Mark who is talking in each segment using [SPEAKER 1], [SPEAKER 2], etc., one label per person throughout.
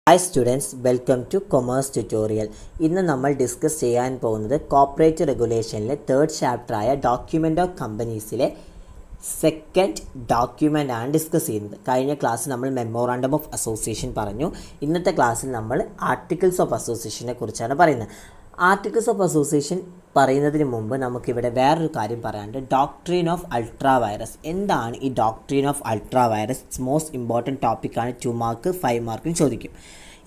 [SPEAKER 1] Hi students, welcome to commerce tutorial. ഇന്ന് നമ്മൾ discuss ചെയ്യാൻ പോകുന്നത് കോർപ്പറേറ്റ് റെഗുലേഷനിലെ തേർഡ് ചാപ്റ്ററായ ഡോക്യുമെൻ്റ് ഓഫ് കമ്പനീസിലെ സെക്കൻഡ് ഡോക്യുമെൻ്റ് ആണ് ഡിസ്കസ് ചെയ്യുന്നത്. കഴിഞ്ഞ ക്ലാസ്സിൽ നമ്മൾ മെമ്മോറാണ്ടം ഓഫ് അസോസിയേഷൻ പറഞ്ഞു. ഇന്നത്തെ ക്ലാസ്സിൽ നമ്മൾ ആർട്ടിക്കിൾസ് ഓഫ് അസോസിയേഷനെ കുറിച്ചാണ് പറയുന്നത്. ആർട്ടിക്കിൾസ് ഓഫ് അസോസിയേഷൻ പറയുന്നതിന് മുമ്പ് നമുക്കിവിടെ വേറൊരു കാര്യം പറയാനുണ്ട്. Doctrine of ultra vires. എന്താണ് ഈ doctrine of ultra virus? Most important ടോപ്പിക്കാണ്. 2 മാർക്ക് 5 മാർക്കിന് ചോദിക്കും.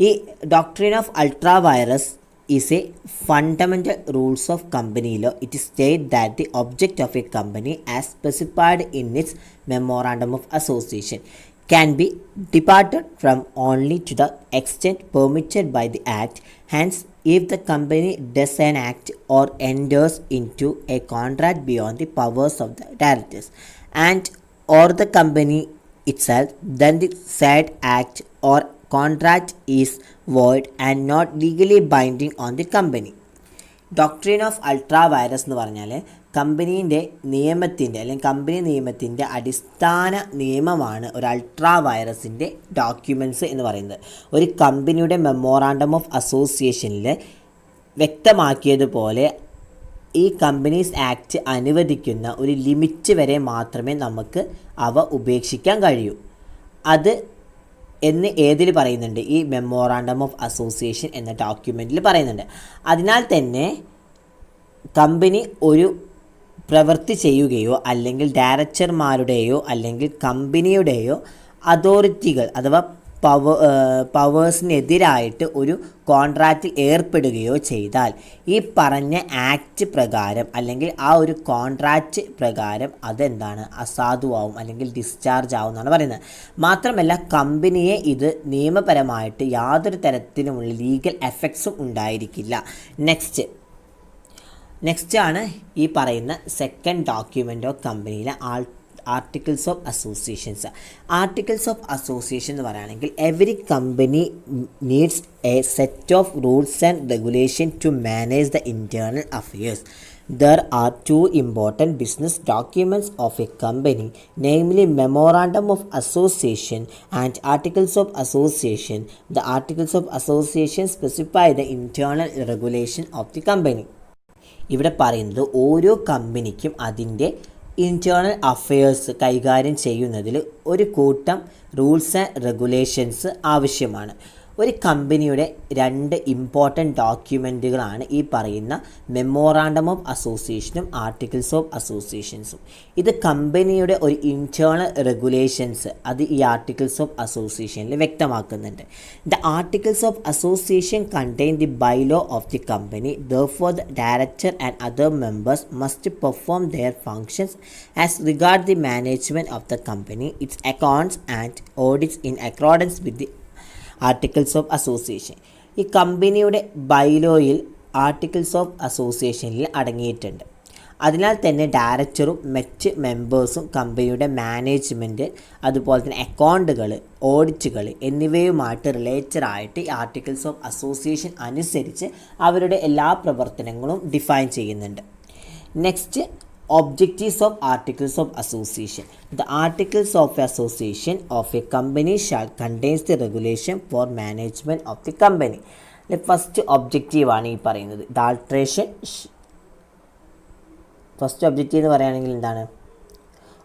[SPEAKER 1] ഈ doctrine of ultra virus is a fundamental rules of company law. It states that the object of a company as specified in its memorandum of association can be departed from only to the extent permitted by the act. Hence, if the company does an act or enters into a contract beyond the powers of the directors and or the company itself, then the said act or contract is void and not legally binding on the company. Doctrine of ultra virus എന്ന് പറഞ്ഞാൽ കമ്പനീൻ്റെ നിയമത്തിൻ്റെ അല്ലെങ്കിൽ company നിയമത്തിൻ്റെ അടിസ്ഥാന നിയമമാണ് ഒരു ultra വൈറസിൻ്റെ documents എന്ന് പറയുന്നത്. ഒരു കമ്പനിയുടെ മെമ്മോറാണ്ടം ഓഫ് അസോസിയേഷനിൽ വ്യക്തമാക്കിയതുപോലെ ഈ കമ്പനീസ് ആക്ട് അനുവദിക്കുന്ന ഒരു ലിമിറ്റ് വരെ മാത്രമേ നമുക്ക് അവ ഉപേക്ഷിക്കാൻ കഴിയൂ. അത് എന്ന് ഏതിൽ പറയുന്നുണ്ട്? ഈ മെമ്മോറാണ്ടം ഓഫ് അസോസിയേഷൻ എന്ന ഡോക്യുമെൻറ്റിൽ പറയുന്നുണ്ട്. അതിനാൽ തന്നെ കമ്പനി ഒരു പ്രവൃത്തി ചെയ്യുകയോ അല്ലെങ്കിൽ ഡയറക്ടർമാരുടെയോ അല്ലെങ്കിൽ കമ്പനിയുടെയോ അതോറിറ്റികൾ അഥവാ പവേഴ്സിനെതിരായിട്ട് ഒരു കോൺട്രാക്റ്റിൽ ഏർപ്പെടുകയോ ചെയ്താൽ ഈ പറഞ്ഞ ആക്ട് പ്രകാരം അല്ലെങ്കിൽ ആ ഒരു കോൺട്രാക്റ്റ് പ്രകാരം അതെന്താണ്? അസാധുവാകും അല്ലെങ്കിൽ ഡിസ്ചാർജ് ആവും എന്നാണ് പറയുന്നത്. മാത്രമല്ല കമ്പനിയെ ഇത് നിയമപരമായിട്ട് യാതൊരു തരത്തിലുമുള്ള ലീഗൽ എഫക്ട്സും ഉണ്ടായിരിക്കില്ല. നെക്സ്റ്റ് ആണ് ഈ പറയുന്ന സെക്കൻഡ് ഡോക്യുമെൻ്റ് ഓഫ് കമ്പനിയിലെ articles of associations. Articles of association എന്ന് പറയുകയാണെങ്കിൽ every company needs a set of rules and regulation to manage the internal affairs. There are 2 important business documents of a company, namely Memorandum of Association and Articles of Association. The Articles of Association specify the internal regulation of the company. ഇവിടെ പറയുന്നത് ഓരോ കമ്പനിക്കും അതിൻ്റെ internal affairs കൈകാര്യം ചെയ്യുന്നതിൽ ഒരു കൂട്ടം rules and regulations ആവശ്യമാണ്. ഒരു കമ്പനിയുടെ 2 ഇമ്പോർട്ടൻറ്റ് ഡോക്യുമെൻറ്റുകളാണ് ഈ പറയുന്ന മെമ്മോറാണ്ടം ഓഫ് അസോസിയേഷനും ആർട്ടിക്കിൾസ് ഓഫ് അസോസിയേഷൻസും. ഇത് കമ്പനിയുടെ ഒരു ഇൻറ്റേർണൽ റെഗുലേഷൻസ് അത് ഈ ആർട്ടിക്കിൾസ് ഓഫ് അസോസിയേഷനിൽ വ്യക്തമാക്കുന്നുണ്ട്. The articles of association contain the bylaw of the company. Therefore the director and other members must perform there functions as regard the management of the company, it's accounts and audits in accordance with the articles of association. ഈ കമ്പനിയുടെ ബൈലോയിൽ articles of അസോസിയേഷനിൽ അടങ്ങിയിട്ടുണ്ട്. അതിനാൽ തന്നെ ഡയറക്ടറും മറ്റ് മെമ്പേഴ്സും കമ്പനിയുടെ management അതുപോലെ തന്നെ അക്കൗണ്ടുകൾ, ഓഡിറ്റുകൾ എന്നിവയുമായിട്ട് റിലേറ്റഡായിട്ട് ഈ ആർട്ടിക്കിൾസ് ഓഫ് അസോസിയേഷൻ അനുസരിച്ച് അവരുടെ എല്ലാ പ്രവർത്തനങ്ങളും ഡിഫൈൻ ചെയ്യുന്നുണ്ട്. Next, Objectives of Articles of Association. The Articles of Association of a company shall contains the regulation for management of the company. The first objective ആണ് ഈ പറയുന്നത്. The alteration ഫസ്റ്റ് ഒബ്ജക്റ്റീവ് എന്ന് പറയുകയാണെങ്കിൽ എന്താണ്?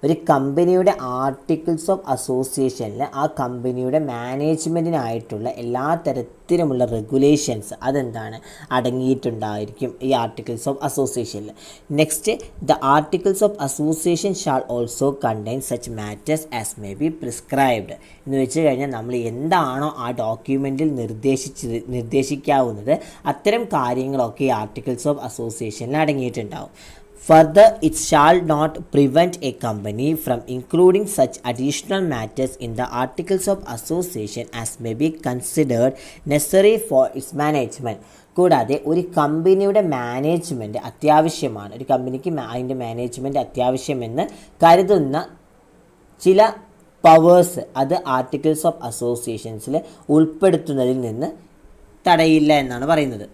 [SPEAKER 1] ഒരു കമ്പനിയുടെ ആർട്ടിക്കിൾസ് ഓഫ് അസോസിയേഷനിൽ ആ കമ്പനിയുടെ മാനേജ്മെൻറ്റിനായിട്ടുള്ള എല്ലാ തരത്തിലുമുള്ള റെഗുലേഷൻസ് അതെന്താണ് അടങ്ങിയിട്ടുണ്ടായിരിക്കും ഈ ആർട്ടിക്കിൾസ് ഓഫ് അസോസിയേഷനിൽ. Next, the articles of association shall also contain such matters as may be prescribed. എന്ന് വെച്ച് കഴിഞ്ഞാൽ നമ്മൾ എന്താണോ ആ ഡോക്യുമെൻറ്റിൽ നിർദ്ദേശിക്കാവുന്നത് അത്തരം കാര്യങ്ങളൊക്കെ ഈ ആർട്ടിക്കിൾസ് ഓഫ് അസോസിയേഷനിൽ അടങ്ങിയിട്ടുണ്ടാവും. Further, it shall not prevent a company from including such additional matters in the Articles of Association as may be considered necessary for its management. കൂടാതെ ഒരു കമ്പനിയുടെ മാനേജ്മെൻറ്റ് അത്യാവശ്യമാണ്, ഒരു കമ്പനിക്ക് അതിൻ്റെ മാനേജ്മെൻറ്റ് അത്യാവശ്യമെന്ന് കരുതുന്ന ചില പവേഴ്സ് അത് ആർട്ടിക്കിൾസ് ഓഫ് അസോസിയേഷൻസിൽ ഉൾപ്പെടുത്തുന്നതിൽ നിന്ന് തടയില്ല എന്നാണ് പറയുന്നത്.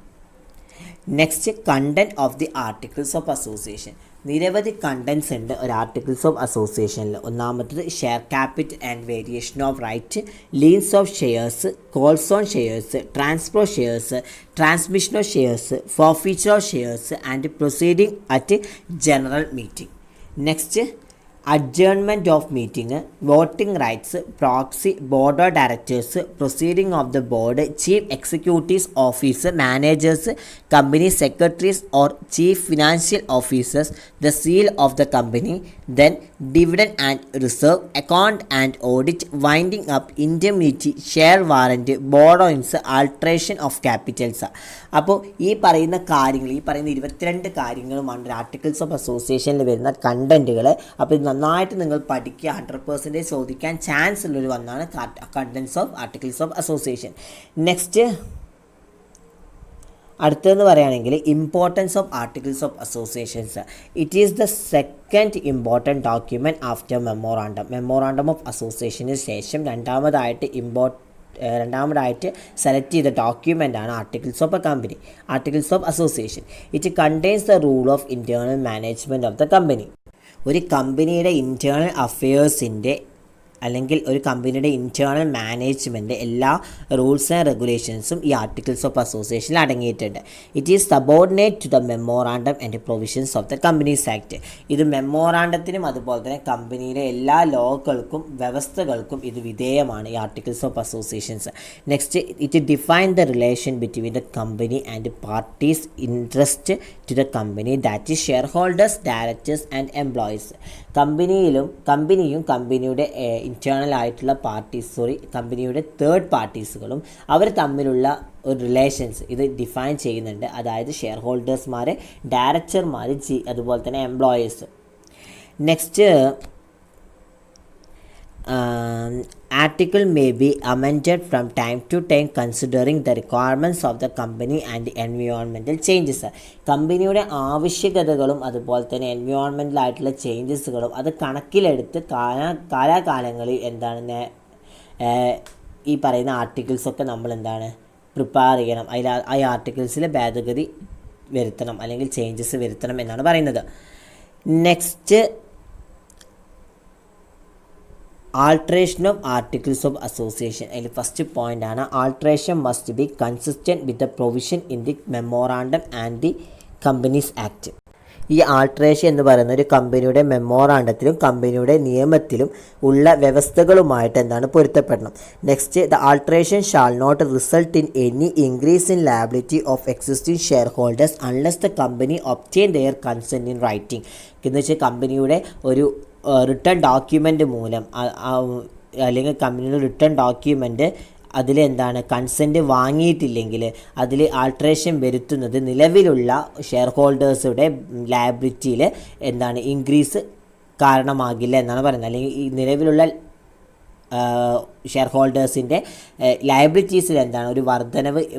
[SPEAKER 1] Next, content of the articles of association. നിരവധി കണ്ടൻസ് ഉണ്ട് ഒരു ആർട്ടിക്കിൾസ് ഓഫ് അസോസിയേഷനിൽ. ഒന്നാമത്തത് share capital and variation of right, liens of shares, calls on shares, transfer shares, transmission of shares, forfeiture of shares and proceeding at general meeting. Next adjournment of meeting, voting rights, proxy, board of directors, proceeding of the board, chief executive officer, managers, company secretaries or chief financial officers, the seal of the company, then dividend and reserve, account and audit, winding up, indemnity, share warrant, borrowings, alteration of capitals. അപ്പോൾ ഈ പറയുന്ന കാര്യങ്ങൾ, ഈ പറയുന്ന 22 കാര്യങ്ങളുമാണ് articles of അസോസിയേഷനിൽ വരുന്ന കണ്ടൻറ്റുകൾ. അപ്പോൾ ഇത് നന്നായിട്ട് നിങ്ങൾ പഠിക്കുക. 100% ചോദിക്കാൻ ചാൻസ് ഉള്ളൊരു ഒന്നാണ് contents of articles of association. Next അടുത്തതെന്ന് പറയുകയാണെങ്കിൽ importance of articles of associations. It is the second important document after memorandum of അസോസിയേഷന് ശേഷം രണ്ടാമതായിട്ട് സെലക്ട് ചെയ്ത ഡോക്യുമെൻ്റാണ് articles of a company, articles of association. It contains the rule of internal management of the company. ഒരു കമ്പനിയുടെ internal അഫയേഴ്സിൻ്റെ അല്ലെങ്കിൽ ഒരു കമ്പനിയുടെ ഇൻറ്റേർണൽ മാനേജ്മെൻറ്റ് എല്ലാ റൂൾസ് ആൻഡ് റെഗുലേഷൻസും ഈ ആർട്ടിക്കിൾസ് ഓഫ് അസോസിയേഷനിൽ അടങ്ങിയിട്ടുണ്ട്. It is subordinate to the memorandum and provisions of the companies act. ഇത് മെമ്മോറാണ്ടത്തിനും അതുപോലെ തന്നെ കമ്പനിയിലെ എല്ലാ ലോകൾക്കും വ്യവസ്ഥകൾക്കും ഇത് വിധേയമാണ് ഈ articles of associations. Next it define the relation between the company and parties interest to the company, that is shareholders, directors and employees. കമ്പനിയും കമ്പനിയുടെ ഇൻറ്റേർണൽ ആയിട്ടുള്ള കമ്പനിയുടെ തേർഡ് പാർട്ടീസുകളും അവർ തമ്മിലുള്ള ഒരു റിലേഷൻസ് ഇത് ഡിഫൈൻ ചെയ്യുന്നുണ്ട്. അതായത് ഷെയർ ഹോൾഡേഴ്സ്മാർ, ഡയറക്ടർമാർ, അതുപോലെ തന്നെ employees. Next article may be amended from time to time considering the requirements of the company and environmental changes. കമ്പനിയുടെ ആവശ്യകതകളും അതുപോലെ തന്നെ എൻവയോൺമെൻ്റൽ ആയിട്ടുള്ള ചേഞ്ചസുകളും അത് കണക്കിലെടുത്ത് കാലാകാലങ്ങളിൽ ഈ പറയുന്ന ആർട്ടിക്കിൾസൊക്കെ നമ്മൾ പ്രിപ്പയർ ചെയ്യണം. ആ ആർട്ടിക്കിൾസിൽ ഭേദഗതി വരുത്തണം അല്ലെങ്കിൽ ചേഞ്ചസ് വരുത്തണം എന്നാണ് പറയുന്നത്. Next alteration of articles of association. അതിൽ ഫസ്റ്റ് പോയിൻ്റ് ആണ് alteration must be consistent with the provision in the memorandum and the companies act. ഈ ആൾട്രേഷൻ എന്ന് പറയുന്ന ഒരു കമ്പനിയുടെ മെമ്മോറാണ്ടത്തിലും കമ്പനിയുടെ നിയമത്തിലും ഉള്ള വ്യവസ്ഥകളുമായിട്ട് പൊരുത്തപ്പെടണം. Next the alteration shall not result in any increase in liability of existing shareholders unless the company obtain their consent in writing. എന്ന് വെച്ചാൽ കമ്പനിയുടെ ഒരു റിട്ടേൺ ഡോക്യുമെൻ്റ് മൂലം അല്ലെങ്കിൽ കമ്പനിയുടെ റിട്ടേൺ ഡോക്യുമെൻ്റ് അതിൽ കൺസെൻറ്റ് വാങ്ങിയിട്ടില്ലെങ്കിൽ അതിൽ ആൾട്രേഷൻ വരുത്തുന്നത് നിലവിലുള്ള ഷെയർ ഹോൾഡേഴ്സുടെ ലയബിലിറ്റിയിൽ ഇൻക്രീസ് കാരണമാകില്ല എന്നാണ് പറയുന്നത്. അല്ലെങ്കിൽ ഈ നിലവിലുള്ള ഷെയർ ഹോൾഡേഴ്സിൻ്റെ ലയബിലിറ്റീസിൽ ഒരു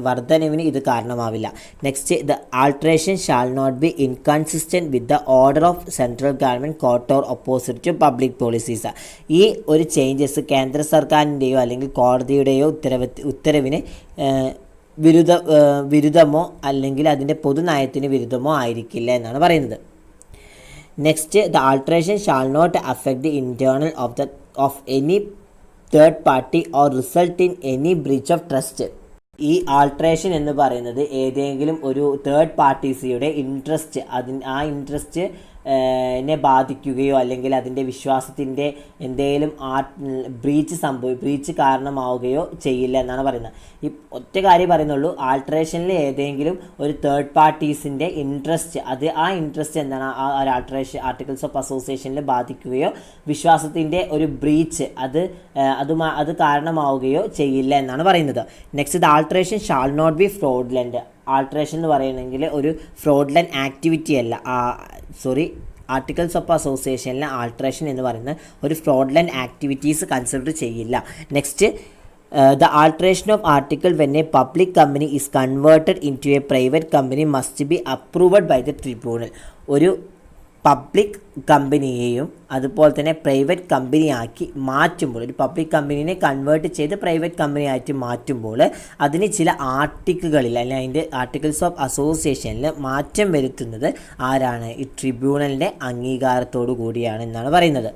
[SPEAKER 1] വർധനവിന് ഇത് കാരണമാവില്ല. Next the alteration shall not be inconsistent with the order of central government court or opposite to public policies. ഈ ഒരു ചേഞ്ചസ് കേന്ദ്ര സർക്കാരിൻ്റെയോ അല്ലെങ്കിൽ കോടതിയുടെയോ ഉത്തരവിന് വിരുദ്ധമോ അല്ലെങ്കിൽ അതിൻ്റെ പൊതുനയത്തിന് വിരുദ്ധമോ ആയിരിക്കില്ല എന്നാണ് പറയുന്നത്. Next the alteration shall not affect the internal of any third party or result in any breach of trust. ഈ ആൾട്രേഷൻ എന്ന് പറയുന്നത് ഏതെങ്കിലും ഒരു തേർഡ് പാർട്ടീസിയുടെ ഇൻട്രസ്റ്റ് ആ ഇൻട്രസ്റ്റ് നെ ബാധിക്കുകയോ അല്ലെങ്കിൽ അതിൻ്റെ വിശ്വാസത്തിൻ്റെ എന്തെങ്കിലും ബ്രീച്ച് കാരണമാവുകയോ ചെയ്യില്ല എന്നാണ് പറയുന്നത്. ഈ ഒറ്റ കാര്യം പറയുന്നുള്ളൂ, ആൾട്രേഷനിൽ ഏതെങ്കിലും ഒരു തേർഡ് പാർട്ടീസിൻ്റെ ഇൻട്രസ്റ്റ് ആ ഇൻട്രസ്റ്റ് ആ ഒരു ആർട്ടിക്കിൾസ് ഓഫ് അസോസിയേഷനിൽ ബാധിക്കുകയോ വിശ്വാസത്തിൻ്റെ ഒരു ബ്രീച്ച് അത് കാരണമാവുകയോ ചെയ്യില്ല എന്നാണ് പറയുന്നത്. Next the alteration shall not be fraudulent. Alteration എന്ന് പറയുകയാണെങ്കിൽ ഒരു ഫ്രോഡുലൻറ്റ് ആക്ടിവിറ്റി അല്ല. ആർട്ടിക്കിൾസ് ഓഫ് അസോസിയേഷനിലെ ആൾട്രേഷൻ എന്ന് പറയുന്നത് ഒരു ഫ്രോഡുലൻറ്റ് ആക്ടിവിറ്റീസ് കൺസിഡർ ചെയ്യില്ല. Next the alteration of article when a public company is converted into a private company must be approved by the tribunal. ഒരു പബ്ലിക് കമ്പനിയെയും അതുപോലെ തന്നെ പ്രൈവറ്റ് കമ്പനിയാക്കി മാറ്റുമ്പോൾ, ഒരു പബ്ലിക് കമ്പനീനെ കൺവേർട്ട് ചെയ്ത് പ്രൈവറ്റ് കമ്പനി ആയിട്ട് മാറ്റുമ്പോൾ അതിന് ചില ആർട്ടിക്കിളുകളിൽ അല്ലെങ്കിൽ അതിൻ്റെ ആർട്ടിക്കിൾസ് ഓഫ് അസോസിയേഷനിൽ മാറ്റം വരുത്തുന്നത് ആരാണ്? ഈ ട്രിബ്യൂണലിൻ്റെ അംഗീകാരത്തോടു കൂടിയാണ് എന്നാണ് പറയുന്നത്.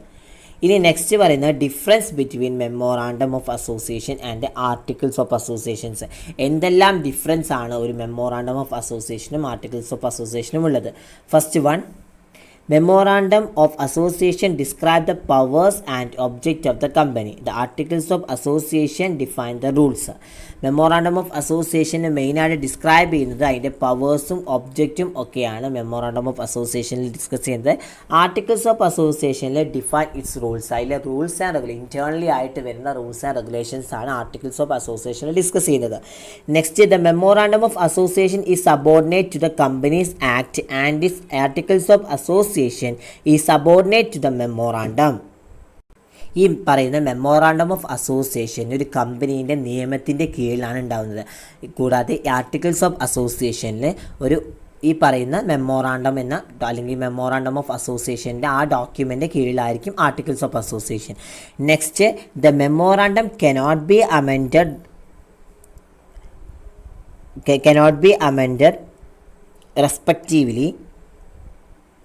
[SPEAKER 1] ഇനി നെക്സ്റ്റ് പറയുന്നത് difference between memorandum of association and articles of associations. എന്തെല്ലാം ഡിഫറൻസ് ആണ് ഒരു മെമ്മോറാണ്ടം ഓഫ് അസോസിയേഷനും ആർട്ടിക്കിൾസ് ഓഫ് അസോസിയേഷനും ഉള്ളത്? First one, Memorandum of Association describe the powers and object of the company. The Articles of Association define the rules. Memorandum of അസോസിയേഷന് മെയിനായിട്ട് describe ചെയ്യുന്നത് അതിൻ്റെ പവേഴ്സും ഒബ്ജക്റ്റും ഒക്കെയാണ് മെമ്മോറാണ്ടം ഓഫ് അസോസിയേഷനിൽ ഡിസ്കസ് ചെയ്യുന്നത്. ആർട്ടിക്കിൾസ് ഓഫ് അസോസിയേഷനിൽ ഡിഫൈൻ ഇറ്റ്സ് റൂൾസ്. അതിലെ റൂൾസ് ആൻഡ് ഇൻറ്റേർണലി ആയിട്ട് വരുന്ന റൂൾസ് ആൻഡ് റെഗുലേഷൻസ് ആണ് ആർട്ടിക്കിൾസ് ഓഫ് അസോസിയേഷനിൽ ഡിസ്കസ് ചെയ്യുന്നത്. Next, the memorandum of association is subordinate to the companies Act and its articles of association is subordinate to the memorandum. ഈ പറയുന്ന memorandum of association ഒരു കമ്പനീൻ്റെ നിയമത്തിൻ്റെ കീഴിലാണ് ഉണ്ടാകുന്നത്. കൂടാതെ ആർട്ടിക്കിൾസ് ഓഫ് അസോസിയേഷനിൽ ഈ പറയുന്ന മെമ്മോറാണ്ടം എന്ന അല്ലെങ്കിൽ മെമ്മോറാണ്ടം ഓഫ് അസോസിയേഷൻ്റെ ആ ഡോക്യുമെൻ്റ് കീഴിലായിരിക്കും articles of association. Next, the memorandum cannot be amended respectively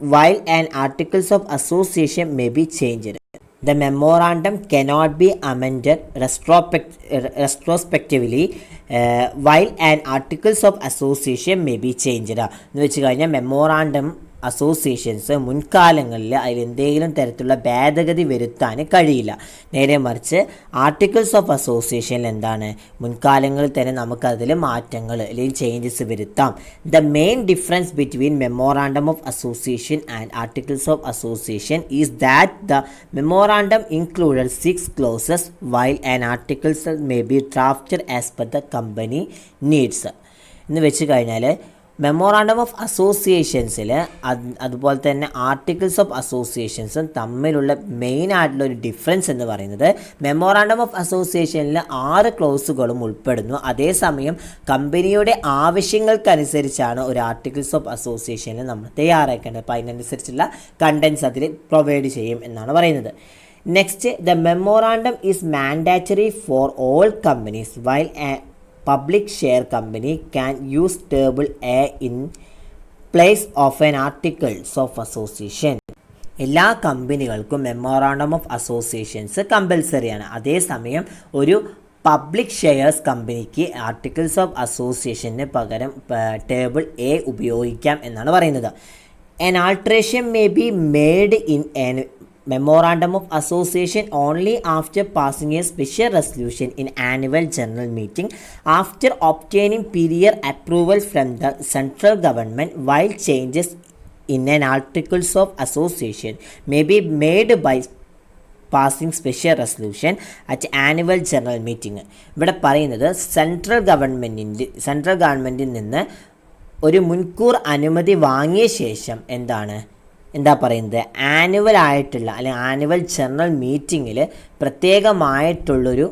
[SPEAKER 1] while an articles of association may be changed. The memorandum cannot be amended retrospectively while an articles of association may be changed. എന്ന് വെച്ച് കഴിഞ്ഞാൽ memorandum associations മുൻകാലങ്ങളിൽ അതിലെന്തെങ്കിലും തരത്തിലുള്ള ഭേദഗതി വരുത്താൻ കഴിയില്ല. നേരെ മറിച്ച് ആർട്ടിക്കിൾസ് ഓഫ് അസോസിയേഷനിൽ എന്താണ്, മുൻകാലങ്ങളിൽ തന്നെ നമുക്കതിൽ മാറ്റങ്ങൾ അല്ലെങ്കിൽ ചേഞ്ചസ് വരുത്താം. The main difference between memorandum of association and articles of association is that the memorandum included 6 clauses while an articles may be drafted as per the company needs. എന്ന് വെച്ച് കഴിഞ്ഞാൽ മെമ്മോറാണ്ടം ഓഫ് അസോസിയേഷൻസിൽ അതുപോലെ തന്നെ articles of അസോസിയേഷൻസും തമ്മിലുള്ള main ആയിട്ടുള്ള ഒരു difference എന്ന് പറയുന്നത് മെമ്മോറാണ്ടം ഓഫ് അസോസിയേഷനിൽ 6 ക്ലോസുകളും ഉൾപ്പെടുന്നു. അതേസമയം കമ്പനിയുടെ ആവശ്യങ്ങൾക്കനുസരിച്ചാണ് ഒരു ആർട്ടിക്കിൾസ് ഓഫ് അസോസിയേഷനിൽ നമ്മൾ തയ്യാറാക്കേണ്ടത്. അപ്പോൾ അതിനനുസരിച്ചുള്ള കണ്ടൻസ് അതിൽ പ്രൊവൈഡ് ചെയ്യും എന്നാണ് പറയുന്നത്. Next, the memorandum is mandatory for all companies while public share company can use table A in place of an articles of association. എല്ലാ കമ്പനികൾക്കും മെമ്മോറാണ്ടം ഓഫ് അസോസിയേഷൻസ് കമ്പൽസറിയാണ്. അതേസമയം ഒരു പബ്ലിക് ഷെയർസ് കമ്പനിക്ക് ആർട്ടിക്കിൾസ് ഓഫ് അസോസിയേഷന് പകരം table A ഉപയോഗിക്കാം എന്നാണ് പറയുന്നത്. An alteration may be made in an memorandum of association only after passing a special resolution in annual general meeting after obtaining prior approval from the central government, while changes in an articles of association may be made by passing special resolution at annual general meeting. ഇവിടെ പറയുന്നത് central ഗവൺമെൻറ്റിൽ നിന്ന് ഒരു മുൻകൂർ അനുമതി വാങ്ങിയ ശേഷം എന്താ പറയുന്നത്, ആനുവൽ ആയിട്ടുള്ള അല്ലെങ്കിൽ ആനുവൽ ജനറൽ മീറ്റിങ്ങിൽ പ്രത്യേകമായിട്ടുള്ളൊരു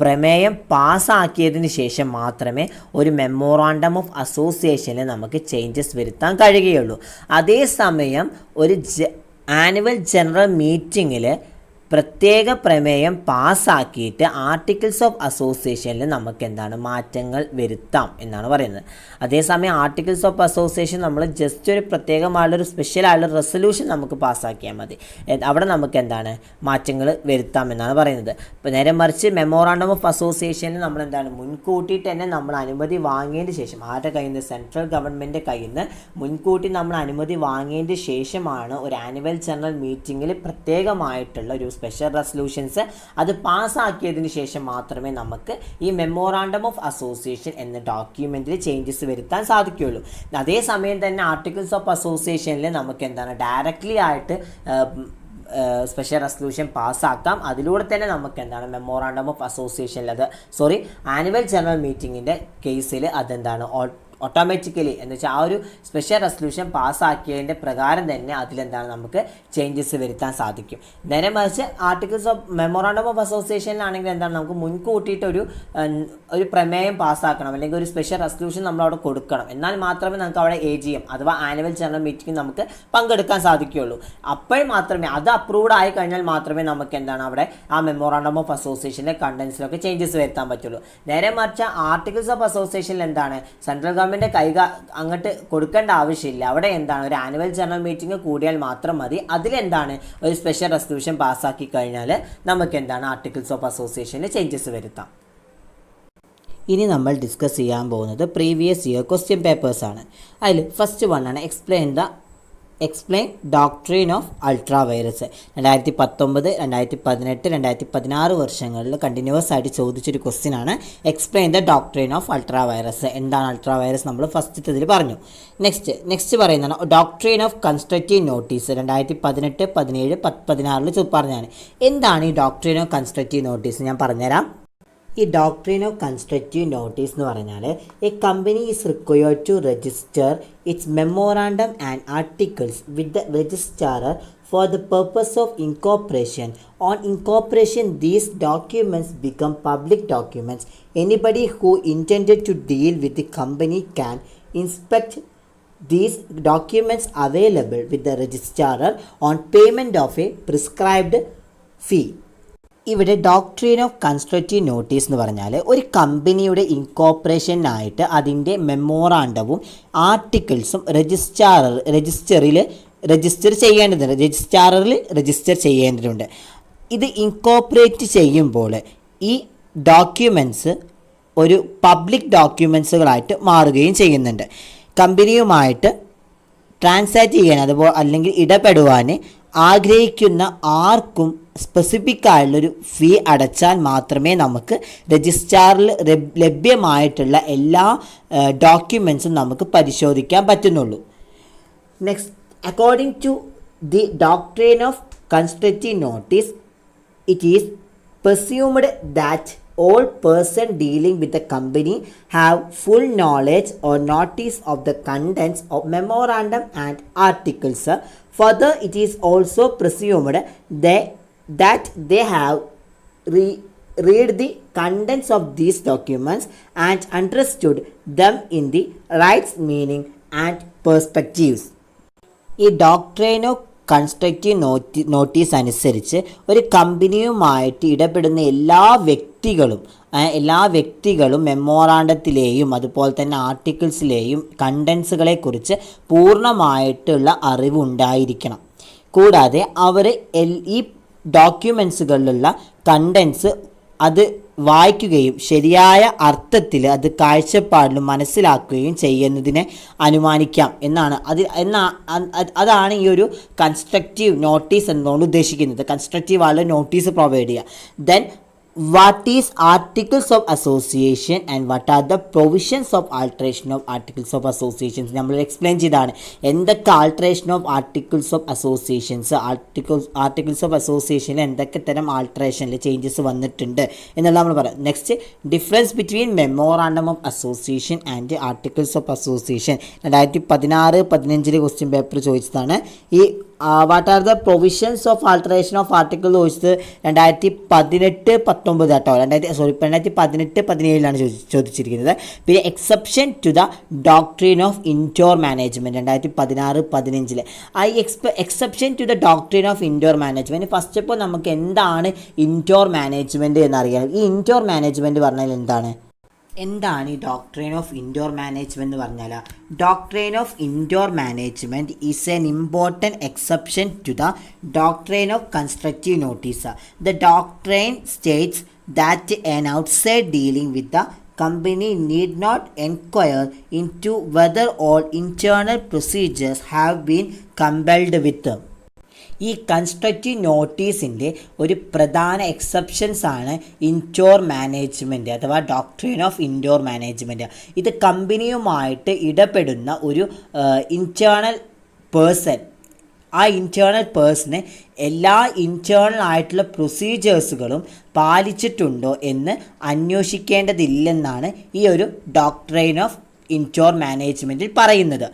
[SPEAKER 1] പ്രമേയം പാസ്സാക്കിയതിന് ശേഷം മാത്രമേ ഒരു മെമ്മോറാണ്ടം ഓഫ് അസോസിയേഷനിൽ നമുക്ക് ചേഞ്ചസ് വരുത്താൻ കഴിയുകയുള്ളൂ. അതേസമയം ഒരു ആനുവൽ ജനറൽ മീറ്റിങ്ങിൽ പ്രത്യേക പ്രമേയം പാസ്സാക്കിയിട്ട് ആർട്ടിക്കിൾസ് ഓഫ് അസോസിയേഷനിൽ നമുക്ക് മാറ്റങ്ങൾ വരുത്താം എന്നാണ് പറയുന്നത്. അതേസമയം ആർട്ടിക്കിൾസ് ഓഫ് അസോസിയേഷൻ നമ്മൾ ജസ്റ്റ് ഒരു പ്രത്യേകമായുള്ളൊരു സ്പെഷ്യലായുള്ള റെസൊല്യൂഷൻ നമുക്ക് പാസ്സാക്കിയാൽ മതി. അവിടെ നമുക്ക് മാറ്റങ്ങൾ വരുത്താം എന്നാണ് പറയുന്നത്. ഇപ്പോൾ നേരെ മറിച്ച് മെമ്മോറാണ്ടം ഓഫ് അസോസിയേഷനിൽ നമ്മൾ മുൻകൂട്ടി തന്നെ നമ്മൾ അനുമതി വാങ്ങിയതിന് ശേഷം ആരുടെ കയ്യിൽ നിന്ന്, സെൻട്രൽ ഗവൺമെൻറ്റിൻ്റെ കയ്യിൽ നിന്ന് മുൻകൂട്ടി നമ്മൾ അനുമതി വാങ്ങിയതിന് ശേഷമാണ് ഒരു ആനുവൽ ജനറൽ മീറ്റിങ്ങിൽ പ്രത്യേകമായിട്ടുള്ള ഒരു സ്പെഷ്യൽ റെസൊല്യൂഷൻസ് അത് പാസ്സാക്കിയതിന് ശേഷം മാത്രമേ നമുക്ക് ഈ മെമ്മോറാണ്ടം ഓഫ് അസോസിയേഷൻ എന്ന ഡോക്യുമെൻറ്റിൽ ചേഞ്ചസ് വരുത്താൻ സാധിക്കുകയുള്ളൂ. അതേസമയം തന്നെ ആർട്ടിക്കിൾസ് ഓഫ് അസോസിയേഷനിൽ നമുക്ക് ഡയറക്റ്റ്ലി ആയിട്ട് സ്പെഷ്യൽ റെസൊല്യൂഷൻ പാസ്സാക്കാം. അതിലൂടെ തന്നെ നമുക്ക് മെമ്മോറാണ്ടം ഓഫ് അസോസിയേഷനിൽ ആനുവൽ ജനറൽ മീറ്റിങ്ങിൻ്റെ കേസിൽ ഓട്ടോമാറ്റിക്കലി എന്ന് വെച്ചാൽ ആ ഒരു സ്പെഷ്യൽ റെസൊല്യൂഷൻ പാസ്സാക്കിയതിൻ്റെ പ്രകാരം തന്നെ അതിലെന്താണ് നമുക്ക് ചേഞ്ചസ് വരുത്താൻ സാധിക്കും. നേരെ മറിച്ച് ആർട്ടിക്കിൾസ് ഓഫ് മെമ്മോറാണ്ടം ഓഫ് അസോസിയേഷനിലാണെങ്കിൽ എന്താണ് നമുക്ക് മുൻകൂട്ടിയിട്ട് ഒരു പ്രമേയം പാസ്സാക്കണം അല്ലെങ്കിൽ ഒരു സ്പെഷ്യൽ റെസൊല്യൂഷൻ നമ്മളവിടെ കൊടുക്കണം. എന്നാൽ മാത്രമേ നമുക്ക് അവിടെ AGM അഥവാ ആനുവൽ ജനറൽ മീറ്റിംഗ് നമുക്ക് പങ്കെടുക്കാൻ സാധിക്കുകയുള്ളൂ. അപ്പോൾ മാത്രമേ അത് അപ്രൂവ്ഡ് ആയി കഴിഞ്ഞാൽ മാത്രമേ നമുക്ക് എന്താണ് അവിടെ ആ മെമ്മോറാണ്ടം ഓഫ് അസോസിയേഷൻ്റെ കണ്ടൻസിലൊക്കെ ചേഞ്ചസ് വരുത്താൻ പറ്റുള്ളൂ. നേരെ മറിച്ച് ആർട്ടിക്കിൾസ് ഓഫ് അസോസിയേഷനിൽ എന്താണ് സെൻട്രൽ ഗവൺമെൻറ് അങ്ങോട്ട് കൊടുക്കേണ്ട ആവശ്യമില്ല. അവിടെ എന്താണ് ഒരു ആനുവൽ ജനറൽ മീറ്റിംഗ് കൂടിയാൽ മാത്രം മതി. അതിലെന്താണ് ഒരു സ്പെഷ്യൽ റെസൊല്യൂഷൻ പാസ്സാക്കി കഴിഞ്ഞാൽ നമുക്ക് എന്താണ് ആർട്ടിക്കിൾസ് ഓഫ് അസോസിയേഷനിൽ ചേഞ്ചസ് വരുത്താം. ഇനി നമ്മൾ ഡിസ്കസ് ചെയ്യാൻ പോകുന്നത് പ്രീവിയസ് ഇയർ ക്വസ്റ്റ്യൻ പേപ്പേഴ്സാണ്. അതിൽ ഫസ്റ്റ് വണ്ണാണ് explain doctrine of ultra vires. 2019, 2018, 2016 വർഷങ്ങളിൽ കണ്ടിന്യൂസ് ആയിട്ട് ചോദിച്ചൊരു ക്വസ്റ്റ്യൻ ആണ് explain the doctrine of ultra vires. എന്താണ് അൾട്രാ വൈറസ് നമ്മൾ ഫസ്റ്റത്തിൽ പറഞ്ഞു. നെക്സ്റ്റ് പറയുന്നതാണ് ഡോക്ട്രീൻ ഓഫ് കൺസ്ട്രക്റ്റീവ് നോട്ടീസ്. 2018, 17, 16 പറഞ്ഞാണ്. എന്താണ് ഈ ഡോക്ട്രീൻ ഓഫ് കൺസ്ട്രക്റ്റീവ് നോട്ടീസ്? ഞാൻ പറഞ്ഞുതരാം. ഈ ഡോക്ട്രീൻ ഓഫ് കൺസ്ട്രക്റ്റീവ് നോട്ടീസ് എന്ന് പറഞ്ഞാൽ a company is required to register its memorandum and articles with the registrar for the purpose of incorporation. On incorporation, these documents become public documents. Anybody who intended to deal with the company can inspect these documents available with the registrar on payment of a prescribed fee. ഇവിടെ doctrine of constructive notice എന്ന് പറഞ്ഞാൽ ഒരു കമ്പനിയുടെ ഇൻകോർപ്പറേഷനായിട്ട് അതിൻ്റെ മെമ്മോറാണ്ടവും ആർട്ടിക്കിൾസും രജിസ്റ്ററിൽ register ചെയ്യേണ്ടതുണ്ട്. ഇത് incorporate ചെയ്യുമ്പോൾ ഈ ഡോക്യുമെൻറ്റ്സ് ഒരു പബ്ലിക് ഡോക്യുമെൻറ്റ്സുകളായിട്ട് മാറുകയും ചെയ്യുന്നുണ്ട്. കമ്പനിയുമായിട്ട് ട്രാൻസാക്ട് ചെയ്യാൻ അതുപോലെ അല്ലെങ്കിൽ ഇടപെടുവാൻ ആഗ്രഹിക്കുന്ന ആർക്കും സ്പെസിഫിക് ആയിട്ടുള്ളൊരു ഫീ അടച്ചാൽ മാത്രമേ നമുക്ക് രജിസ്ട്രാറിൽ ലഭ്യമായിട്ടുള്ള എല്ലാ ഡോക്യുമെൻറ്റ്സും നമുക്ക് പരിശോധിക്കാൻ പറ്റുന്നുള്ളൂ. Next, according to the doctrine of constructive notice, it is presumed that all person dealing with the company have full knowledge or notice of the contents of memorandum and articles. Further, it is also presumed that they have read the contents of these documents and understood them in the right meaning and perspectives. ഈ doctrine of constructive notice അനുസരിച്ച് ഒരു കമ്പനിയുമായിട്ട് ഇടപെടുന്ന എല്ലാ വ്യക്തികളും മെമ്മോറാണ്ടത്തിലെയും അതുപോലെ തന്നെ ആർട്ടിക്കിൾസിലെയും കണ്ടൻസുകളെക്കുറിച്ച് പൂർണ്ണമായിട്ടുള്ള അറിവുണ്ടായിരിക്കണം. കൂടാതെ അവർ ഈ ഡോക്യുമെൻസുകളിലുള്ള കണ്ടൻസ് അത് വായിക്കുകയും ശരിയായ അർത്ഥത്തിൽ അത് കാഴ്ചപ്പാടിലും മനസ്സിലാക്കുകയും ചെയ്യുന്നതിനെ അനുമാനിക്കാം എന്നാണ് അതാണ് ഈ ഒരു കൺസ്ട്രക്റ്റീവ് നോട്ടീസ് എന്നതുകൊണ്ട് ഉദ്ദേശിക്കുന്നത്. കൺസ്ട്രക്റ്റീവ് ആളുടെ നോട്ടീസ് പ്രൊവൈഡ് ചെയ്യുക. Then what is articles of association and what are the provisions of alteration of articles of associations നമ്മൾ എക്സ്പ്ലെയിൻ ചെയ്താണ്. എന്തൊക്കെ alteration of articles of associations articles of അസോസിയേഷനിൽ എന്തൊക്കെ തരം ആൾട്രേഷനിൽ ചേഞ്ചസ് വന്നിട്ടുണ്ട് എന്നുള്ള നമ്മൾ പറയാം. Next, difference between memorandum of association and articles of association. 2016-15 question paper ചോദിച്ചതാണ്. ഈ what are the provisions of alteration of article ചോദിച്ചത് 2018-19 കേട്ടോ. 2018-17 ചോദിച്ചിരിക്കുന്നത്. പിന്നെ exception to the doctrine of indoor management 2016-15. ആ exception to the doctrine of indoor management first of all നമുക്ക് എന്താണ് indoor management എന്നറിയാം. ഈ ഇൻഡോർ മാനേജ്മെൻറ്റ് പറഞ്ഞാൽ എന്താണ് ഈ ഡോക്ട്രൈൻ ഓഫ് ഇൻഡോർ മാനേജ്മെൻറ്റ് എന്ന് പറഞ്ഞാൽ? Doctrine of indoor management is an important exception to the doctrine of constructive notice. The doctrine states that an outside dealing with the company need not inquire into whether all internal procedures have been complied with. ഈ constructive നോട്ടീസിൻ്റെ ഒരു പ്രധാന exceptions ആണ് indoor management അഥവാ doctrine of indoor management. ഇത് കമ്പനിയുമായിട്ട് ഇടപെടുന്ന ഒരു internal person, ആ internal person എല്ലാ ഇൻറ്റേർണൽ ആയിട്ടുള്ള പ്രൊസീജിയേഴ്സുകളും പാലിച്ചിട്ടുണ്ടോ എന്ന് അന്വേഷിക്കേണ്ടതില്ലെന്നാണ് ഈ ഒരു ഡോക്ട്രൈൻ ഓഫ് ഇൻഡോർ മാനേജ്മെൻറ്റിൽ പറയുന്നത്.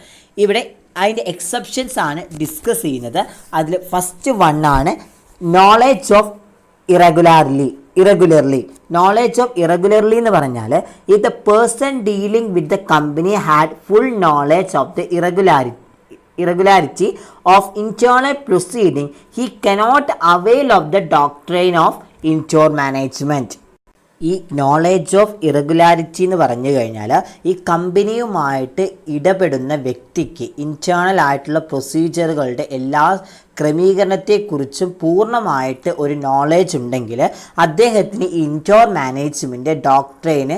[SPEAKER 1] ഇവിടെ അതിൻ്റെ എക്സെപ്ഷൻസ് ആണ് ഡിസ്കസ് ചെയ്യുന്നത്. അതിൽ ഫസ്റ്റ് വൺ ആണ് knowledge of irregularly. Knowledge of irregularly എന്ന് പറഞ്ഞാൽ if the person dealing with the company had full knowledge of the irregularity of internal proceeding, he cannot avail of the doctrine of indoor management. ഈ knowledge of irregularity എന്ന് പറഞ്ഞു കഴിഞ്ഞാൽ ഈ കമ്പനിയുമായിട്ട് ഇടപെടുന്ന വ്യക്തിക്ക് internal ആയിട്ടുള്ള പ്രൊസീജിയറുകളുടെ എല്ലാ ക്രമീകരണത്തെക്കുറിച്ചും പൂർണ്ണമായിട്ട് ഒരു നോളേജ് ഉണ്ടെങ്കിൽ അദ്ദേഹത്തിന് ഇൻഡോർ മാനേജ്മെൻറ്റ് ഡോക്ട്രൈന്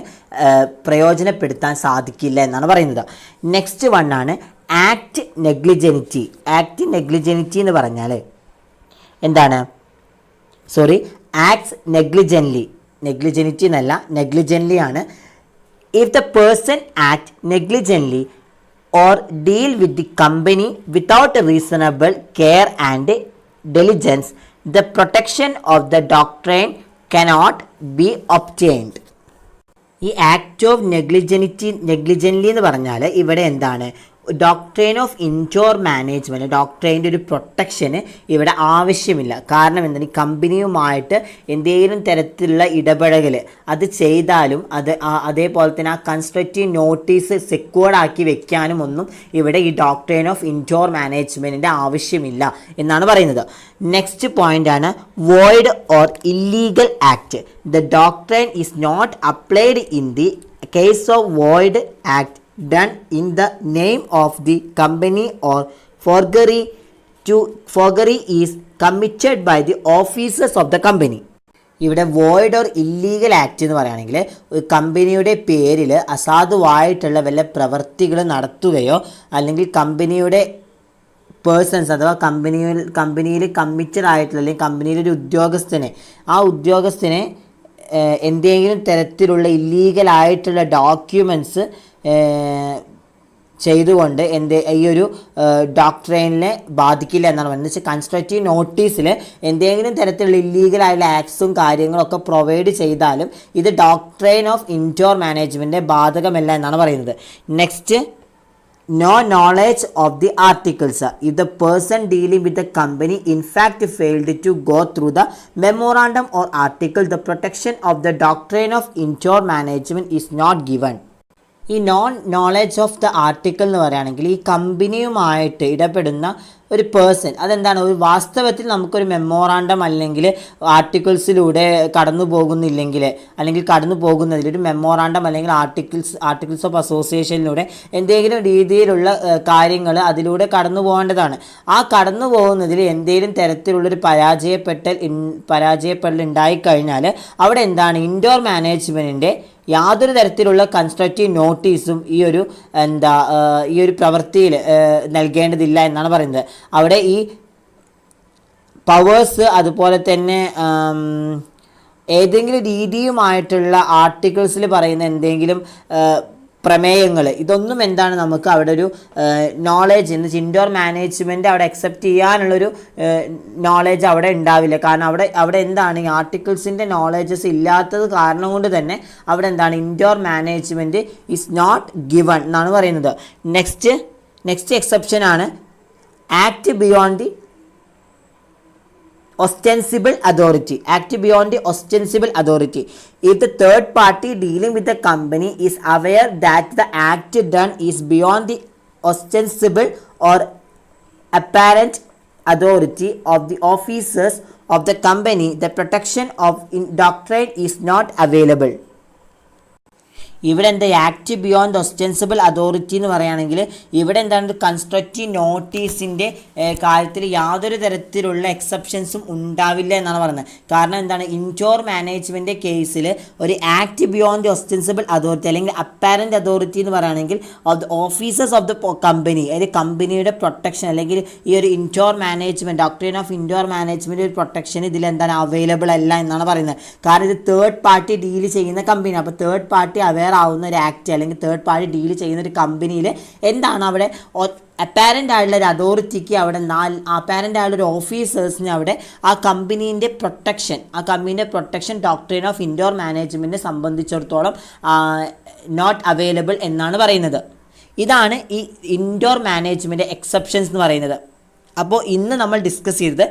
[SPEAKER 1] പ്രയോജനപ്പെടുത്താൻ സാധിക്കില്ല എന്നാണ് പറയുന്നത്. നെക്സ്റ്റ് വൺ ആണ് ആക്ട് നെഗ്ലിജൻറ്റി. ആക്ട് നെഗ്ലിജൻറ്റി എന്ന് പറഞ്ഞാൽ എന്താണ്? ആക്ട്സ് നെഗ്ലിജൻറ്റി എന്നല്ല, നെഗ്ലിജൻലി ആണ്. If the person act negligently or deal with the company without reasonable care and diligence, the protection of the doctrine cannot be obtained. ഈ act of നെഗ്ലിജൻലി എന്ന് പറഞ്ഞാൽ ഇവിടെ എന്താണ്? ഡോക്ട്രൈൻ ഓഫ് ഇൻഡോർ മാനേജ്മെൻറ്റ്, ഡോക്ട്രൈൻ്റെ ഒരു പ്രൊട്ടക്ഷന് ഇവിടെ ആവശ്യമില്ല. കാരണം എന്താണ്? ഈ കമ്പനിയുമായിട്ട് എന്തെങ്കിലും തരത്തിലുള്ള ഇടപെടൽ അത് ചെയ്താലും അതേപോലെ തന്നെ ആ കൺസ്ട്രക്റ്റീവ് നോട്ടീസ് സെക്യൂർഡ് ആക്കി വെക്കാനും ഒന്നും ഇവിടെ ഈ ഡോക്ട്രൈൻ ഓഫ് ഇൻഡോർ മാനേജ്മെൻറ്റിൻ്റെ ആവശ്യമില്ല എന്നാണ് പറയുന്നത്. നെക്സ്റ്റ് പോയിൻ്റ് ആണ് void or illegal act. The doctrine is not applied in the case of void act done in the name of the company or forgery is committed by the officers of the company. ഇവിടെ void or illegal act എന്ന് പറയുകയാണെങ്കിൽ ഒരു കമ്പനിയുടെ പേരിൽ അസാധുവായിട്ടുള്ള വല്ല പ്രവൃത്തികൾ നടത്തുകയോ അല്ലെങ്കിൽ കമ്പനിയുടെ പേഴ്സൺസ് അഥവാ കമ്പനിയിൽ കമ്മിറ്റഡ് ആയിട്ടുള്ള അല്ലെങ്കിൽ കമ്പനിയിലെ ഒരു ഉദ്യോഗസ്ഥനെ എന്തെങ്കിലും തരത്തിലുള്ള ഇല്ലീഗലായിട്ടുള്ള ഡോക്യുമെൻറ്റ്സ് ചെയ്തുകൊണ്ട് ഈ ഒരു ഡോക്ട്രൈനിനെ ബാധിക്കില്ല എന്നാണ് പറയുന്നത്. വെച്ചാൽ കൺസ്ട്രക്റ്റീവ് നോട്ടീസിൽ എന്തെങ്കിലും തരത്തിലുള്ള ഇല്ലീഗലായുള്ള ആക്ട്സും കാര്യങ്ങളൊക്കെ പ്രൊവൈഡ് ചെയ്താലും ഇത് ഡോക്ട്രൈൻ ഓഫ് ഇൻഡോർ മാനേജ്മെൻറ്റ് ബാധകമല്ല എന്നാണ് പറയുന്നത്. Next, no knowledge of the articles. If the person dealing with the company in fact failed to go through the memorandum or article, the protection of the doctrine of indoor management is not given. ഈ knowledge of the article എന്ന് പറയുകയാണെങ്കിൽ ഈ കമ്പനിയുമായിട്ട് ഇടപെടുന്ന ഒരു person അതെന്താണ്? ഒരു വാസ്തവത്തിൽ നമുക്കൊരു മെമ്മോറാണ്ടം അല്ലെങ്കിൽ ആർട്ടിക്കിൾസിലൂടെ കടന്നു പോകുന്നതിൽ ഒരു മെമ്മോറാണ്ടം അല്ലെങ്കിൽ ആർട്ടിക്കിൾസ് ഓഫ് അസോസിയേഷനിലൂടെ എന്തെങ്കിലും രീതിയിലുള്ള കാര്യങ്ങൾ അതിലൂടെ കടന്നു പോകേണ്ടതാണ്. ആ കടന്നു പോകുന്നതിൽ എന്തെങ്കിലും തരത്തിലുള്ളൊരു പരാജയപ്പെടൽ ഉണ്ടായിക്കഴിഞ്ഞാൽ അവിടെ എന്താണ്? ഇൻഡോർ മാനേജ്മെൻറ്റിൻ്റെ യാതൊരു തരത്തിലുള്ള കൺസ്ട്രക്റ്റീവ് നോട്ടീസും ഈ ഒരു പ്രവൃത്തിയിൽ നൽകേണ്ടതില്ല എന്നാണ് പറയുന്നത്. അവിടെ ഈ പവേഴ്സ് അതുപോലെ തന്നെ ഏതെങ്കിലും രീതിയുമായിട്ടുള്ള ആർട്ടിക്കിൾസിൽ പറയുന്ന എന്തെങ്കിലും പ്രമേയങ്ങൾ ഇതൊന്നും എന്താണ് നമുക്ക് അവിടെ ഒരു നോളേജ് എന്ന് ഇൻഡോർ മാനേജ്മെൻറ്റ് അവിടെ അക്സെപ്റ്റ് ചെയ്യാനുള്ളൊരു നോളേജ് അവിടെ ഉണ്ടാവില്ല. കാരണം അവിടെ എന്താണ്? ഈ ആർട്ടിക്കിൾസിൻ്റെ നോളേജസ് ഇല്ലാത്തത് കാരണം കൊണ്ട് തന്നെ അവിടെ എന്താണ്? Indoor management is not given എന്നാണ് പറയുന്നത്. നെക്സ്റ്റ് എക്സെപ്ഷൻ ആണ് act beyond the ostensible authority. Act beyond the ostensible authority. If the third party dealing with the company is aware that the act done is beyond the ostensible or apparent authority of the officers of the company, the protection of doctrine is not available. ഇവിടെ എന്താ? Act beyond ഒസ്റ്റൻസിബിൾ authority എന്ന് പറയുകയാണെങ്കിൽ ഇവിടെ എന്താണ്? Constructive നോട്ടീസിൻ്റെ കാര്യത്തിൽ യാതൊരു തരത്തിലുള്ള എക്സെപ്ഷൻസും ഉണ്ടാവില്ല എന്നാണ് പറയുന്നത്. കാരണം എന്താണ്? ഇൻഡോർ മാനേജ്മെൻറ്റ് കേസിൽ ഒരു act beyond the ostensible authority അല്ലെങ്കിൽ അപ്പാരൻറ്റ് അതോറിറ്റി എന്ന് പറയുകയാണെങ്കിൽ of the officers of the company, അതായത് കമ്പനിയുടെ പ്രൊട്ടക്ഷൻ അല്ലെങ്കിൽ ഈ ഒരു indoor management doctrine of indoor management ഒരു പ്രൊട്ടക്ഷൻ ഇതിലെന്താണ്? അവൈലബിൾ അല്ല എന്നാണ് പറയുന്നത്. കാരണം ഇത് തേർഡ് പാർട്ടി ഡീൽ ചെയ്യുന്ന കമ്പനി. അപ്പോൾ തേർഡ് പാർട്ടി അവെയർ അവെയർ ആവുന്ന ഒരു ആക്ട് അല്ലെങ്കിൽ തേർഡ് പാർട്ടി ഡീൽ ചെയ്യുന്ന ഒരു കമ്പനിയിൽ എന്താണ് അവിടെ അപ്പാരൻ്റ് ആയിട്ടുള്ള ഒരു അതോറിറ്റിക്ക് അവിടെ അപ്പാരൻ്റ് ആയിട്ടുള്ള ഒരു ഓഫീസേഴ്സിന് അവിടെ ആ കമ്പനീൻ്റെ പ്രൊട്ടക്ഷൻ ഡോക്ട്രിൻ ഓഫ് ഇൻഡോർ മാനേജ്മെൻറ്റിനെ സംബന്ധിച്ചിടത്തോളം നോട്ട് അവൈലബിൾ എന്നാണ് പറയുന്നത്. ഇതാണ് ഈ ഇൻഡോർ മാനേജ്മെൻറ്റ് എക്സെപ്ഷൻസ് എന്ന് പറയുന്നത്. അപ്പോൾ ഇന്ന് നമ്മൾ ഡിസ്കസ് ചെയ്തത്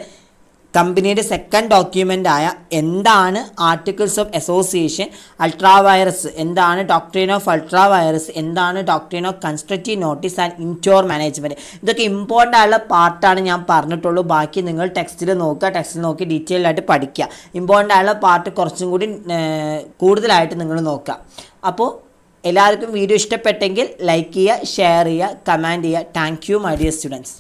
[SPEAKER 1] കമ്പനിയുടെ സെക്കൻഡ് ഡോക്യുമെൻ്റായ എന്താണ് articles of association, ultra vires എന്താണ്, ഡോക്ട്രിൻ ഓഫ് അൾട്രാ വൈറസ് എന്താണ്, doctrine of constructive notice and indoor management. ഇതൊക്കെ ഇമ്പോർട്ടൻ്റ് ആയുള്ള പാർട്ടാണ് ഞാൻ പറഞ്ഞിട്ടുള്ളൂ. ബാക്കി നിങ്ങൾ ടെക്സ്റ്റിൽ നോക്കി ഡീറ്റെയിൽ ആയിട്ട് പഠിക്കുക. ഇമ്പോർട്ടൻ്റ് ആയുള്ള പാർട്ട് കുറച്ചും കൂടി കൂടുതലായിട്ട് നിങ്ങൾ നോക്കുക. അപ്പോൾ എല്ലാവർക്കും വീഡിയോ ഇഷ്ടപ്പെട്ടെങ്കിൽ ലൈക്ക് ചെയ്യുക, ഷെയർ ചെയ്യുക, കമൻറ്റ് ചെയ്യുക. Thank you my dear students.